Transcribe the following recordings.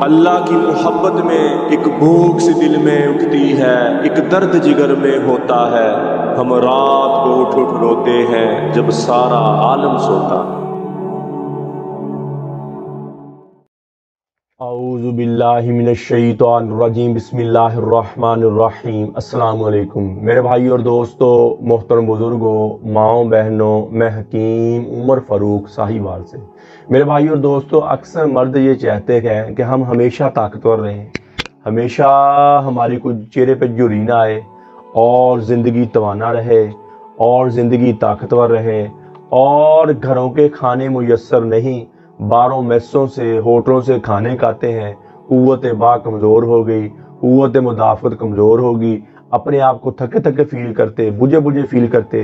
اللہ کی محبت میں ایک بھوک سی دل میں اٹھتی ہے، ایک درد جگر میں ہوتا ہے، ہم رات کو اٹھ اٹھ روتے ہیں جب سارا عالم سوتا۔ اعوذ باللہ من الشیطان الرجیم، بسم اللہ الرحمن الرحیم۔ السلام علیکم میرے بھائی اور دوستو، محترم بزرگوں، ماؤں بہنوں، میں حکیم عمر فاروق ساہیوال سے۔ میرے بھائی اور دوستو، اکثر مرد یہ چاہتے ہیں کہ ہم ہمیشہ طاقتور رہیں، ہمیشہ ہماری کوئی چہرے پہ جھری نہ آئے، اور زندگی توانا رہے، اور زندگی طاقتور رہے، اور گھروں کے کھانے میسر نہیں، باہروں میسوں سے، ہوٹلوں سے کھانے کھاتے ہیں، قوت با کمزور ہو گئی، قوت مدافعت کمزور ہوگی، اپنے آپ کو تھکے تھکے فیل کرتے، بجھے بجھے فیل کرتے۔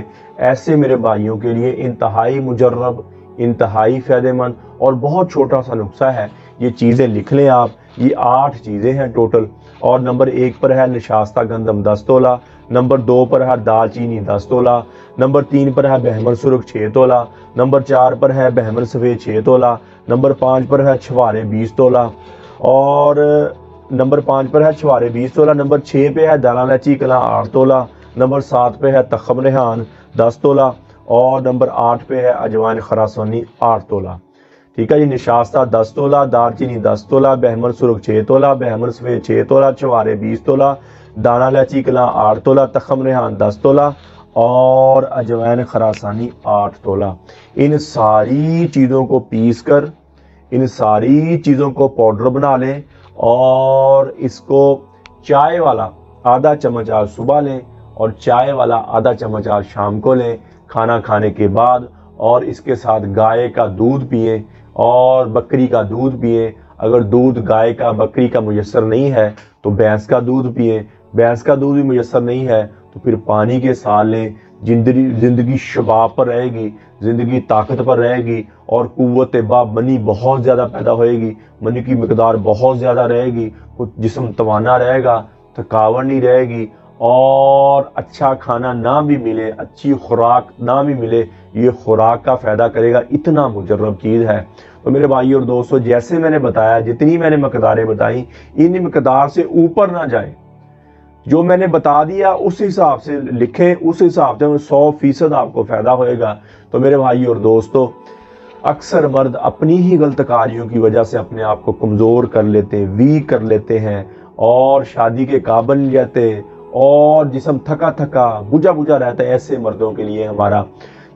ایسے میرے بھائیوں کے لیے انتہائی مجرب، انتہائی فائدہ مند اور بہت چھوٹا سا نسخہ ہے۔ یہ چیزیں لکھ لیں آپ، یہ 8 چیزیں ہیں ٹوٹل، اور نمبر 1 پر ہے نشاستہ گندم 10 تولہ، نمبر 2 پر ہے دال چینی 10 تولہ، نمبر 3 پر ہے بہمن سرخ 6 تولہ، نمبر 4 پر ہے بہمن سفید 6 تولہ، نمبر 5 پر ہے چھوارے 20 تولہ، اور نمبر 5 پر ہے چھوارے 20 تولہ، نمبر 6 پہ ہے دانا الائچی کلاں 8 تولہ، نمبر 7 پہ ہے تخم ریحان 10 تولہ، اور نمبر 8 پہ ہے اجوائن خراسانی 8 تولہ۔ ٹھیک ہے جی، نشاستہ 10 تولہ، دار چینی 10 تولہ، بہمن سرخ 6 تولہ، بہمن سفید 6 تولہ، چھوارے 20 تولہ، دانا الائچی کلاں 8 تولہ، تخم ریحان 10 تولہ، اور اجوائن خراسانی 8 تولہ۔ ان ساری چیزوں کو پیس کر، ان ساری چیزوں کو پاؤڈر بنا لیں، اور اس کو چائے والا آدھا چمچ آج صبح لیں، اور چائے والا آدھا چمچ آج شام کو لیں کھانا کھانے کے بعد، اور اس کے ساتھ گائے کا دودھ پئیں اور بکری کا دودھ پئیں۔ اگر دودھ گائے کا بکری کا میسر نہیں ہے تو بھینس کا دودھ پئیں، بھینس کا دودھ بھی میسر نہیں ہے تو پھر پانی کے ساتھ لیں۔ زندگی شباب پر رہے گی، زندگی طاقت پر رہے گی، اور قوت با منی بہت زیادہ پیدا ہوئے گی، منی کی مقدار بہت زیادہ رہے گی، جسم توانا رہے گا، تھکاوٹ نہیں رہے گی، اور اچھا کھانا نہ بھی ملے، اچھی خوراک نہ بھی ملے، یہ خوراک کا فائدہ کرے گا۔ اتنا مجرب چیز ہے۔ تو میرے بھائی اور دوستو، جیسے میں نے بتایا، جتنی میں نے مقداریں بتائیں، ان مقدار سے اوپر نہ جائیں۔ جو میں نے بتا دیا اس حساب سے لکھیں، اس حساب سے 100% آپ کو فائدہ ہوئے گا۔ تو میرے بھائی اور دوستو، اکثر مرد اپنی ہی غلط کاریوں کی وجہ سے اپنے آپ کو کمزور کر لیتے ہیں، ویک کر لیتے ہیں، اور شادی کے قابل نہیں رہتے، اور جسم تھکا تھکا بجھا بجھا رہتا ہے۔ ایسے مردوں کے لیے ہمارا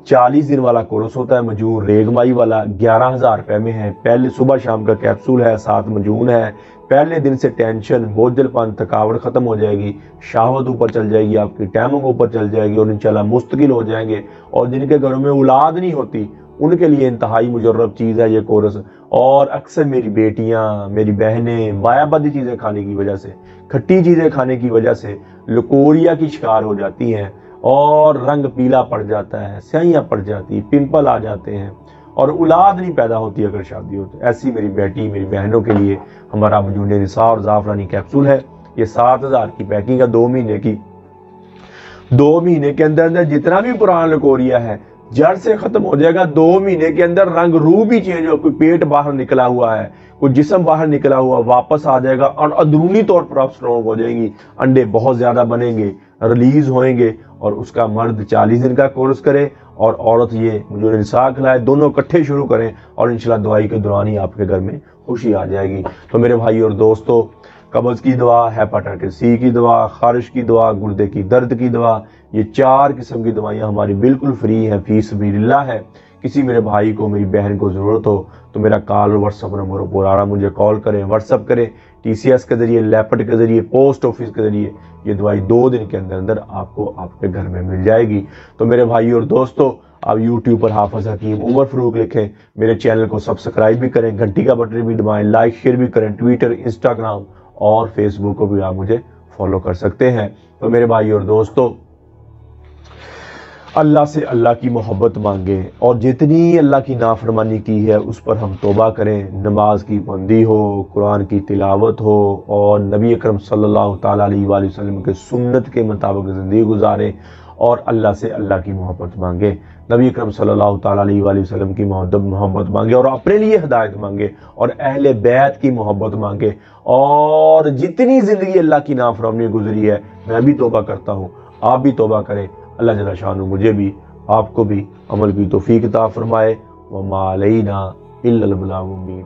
40 دن والا کورس ہوتا ہے مجون ریگمائی والا، 11,000 روپے میں ہے۔ پہلے صبح شام کا کیپسول ہے، 7 مجون ہے۔ پہلے دن سے ٹینشن، بوجھل پن، تھکاوٹ ختم ہو جائے گی، شہوت اوپر چل جائے گی، آپ کی ٹائمنگ اوپر چل جائے گی، اور انشاءاللہ مستقل ہو جائیں گے۔ اور جن کے گھروں میں اولاد نہیں ہوتی ان کے لیے انتہائی مجرب چیز ہے یہ کورس۔ اور اکثر میری بیٹیاں، میری بہنیں بایابادی چیزیں کھانے کی وجہ سے، کھٹی چیزیں کھانے کی وجہ سے لکوریا کی شکار ہو جاتی ہیں، اور رنگ پیلا پڑ جاتا ہے، سیاہیاں پڑ جاتی، پمپل آ جاتے ہیں، اور اولاد نہیں پیدا ہوتی اگر شادی ہو تو۔ ایسی میری بیٹی، میری بہنوں کے لیے ہمارا مجون نساء اور زعفرانی کیپسول ہے۔ یہ 7,000 کی پیکنگ ہے، 2 مہینے کی۔ 2 مہینے کے اندر جتنا بھی پرانا لکوریا ہے جڑ سے ختم ہو جائے گا۔ 2 مہینے کے اندر رنگ روح بھی چینج ہو، کوئی پیٹ باہر نکلا ہوا ہے، کوئی جسم باہر نکلا ہوا واپس آ جائے گا، اور اندرونی طور پر آپ سٹرونگ ہو جائیں گی، انڈے بہت زیادہ بنیں گے، ریلیز ہوئیں گے۔ اور اس کا مرد 40 دن کا کورس کرے، اور عورت یہ مجون نساء کھلائے، دونوں اکٹھے شروع کریں، اور انشاءاللہ دوائی کے دوران ہی آپ کے گھر میں خوشی آ جائے گی۔ تو میرے بھائی اور دوستو، قبض کی دوا، ہیپاٹائٹس سی کی دوا، خارش کی دوا، گردے کی درد کی دوا، یہ 4 قسم کی دوائیاں ہماری بالکل فری ہیں، فی سبیل اللہ ہے۔ کسی میرے بھائی کو، میری بہن کو ضرورت ہو تو میرا کال اور واٹس اپ نمبر پر آ رہا، مجھے کال کریں، واٹس اپ کریں، TCS کے ذریعے، لیپٹ کے ذریعے، پوسٹ آفس کے ذریعے۔ یہ دوائی 2 دن کے اندر آپ کو آپ کے گھر میں مل جائے گی۔ تو میرے بھائی اور دوستو، آپ YouTube پر حافظ حکیم عمر فاروق لکھیں، میرے چینل کو سبسکرائب بھی کریں، گھنٹی کا بٹن بھی دبائیں، لائک شیئر بھی کریں، ٹویٹر، انسٹاگرام اور فیس بک کو بھی آپ مجھے فالو کر سکتے ہیں۔ تو میرے بھائی اور دوستو، اللہ سے اللہ کی محبت مانگیں، اور جتنی اللہ کی نافرمانی کی ہے اس پر ہم توبہ کریں، نماز کی پابندی ہو، قرآن کی تلاوت ہو، اور نبی اکرم صلی اللہ تعالیٰ علیہ وآلہ وسلم کے سنت کے مطابق زندگی گزاریں، اور اللہ سے اللہ کی محبت مانگیں۔ نبی اکرم صلی اللہ تعالیٰ علیہ وآلہ وسلم کی محبت مانگے اور اپنے لیے ہدایت مانگے اور اہل بیت کی محبت مانگے، اور جتنی زندگی اللہ کی نافرمانی گزری ہے میں بھی توبہ کرتا ہوں، آپ بھی توبہ کریں، اللہ جل شانہ مجھے بھی آپ کو بھی عمل کی توفیق عطا فرمائے۔ وما علینا الا البلاغ المبین۔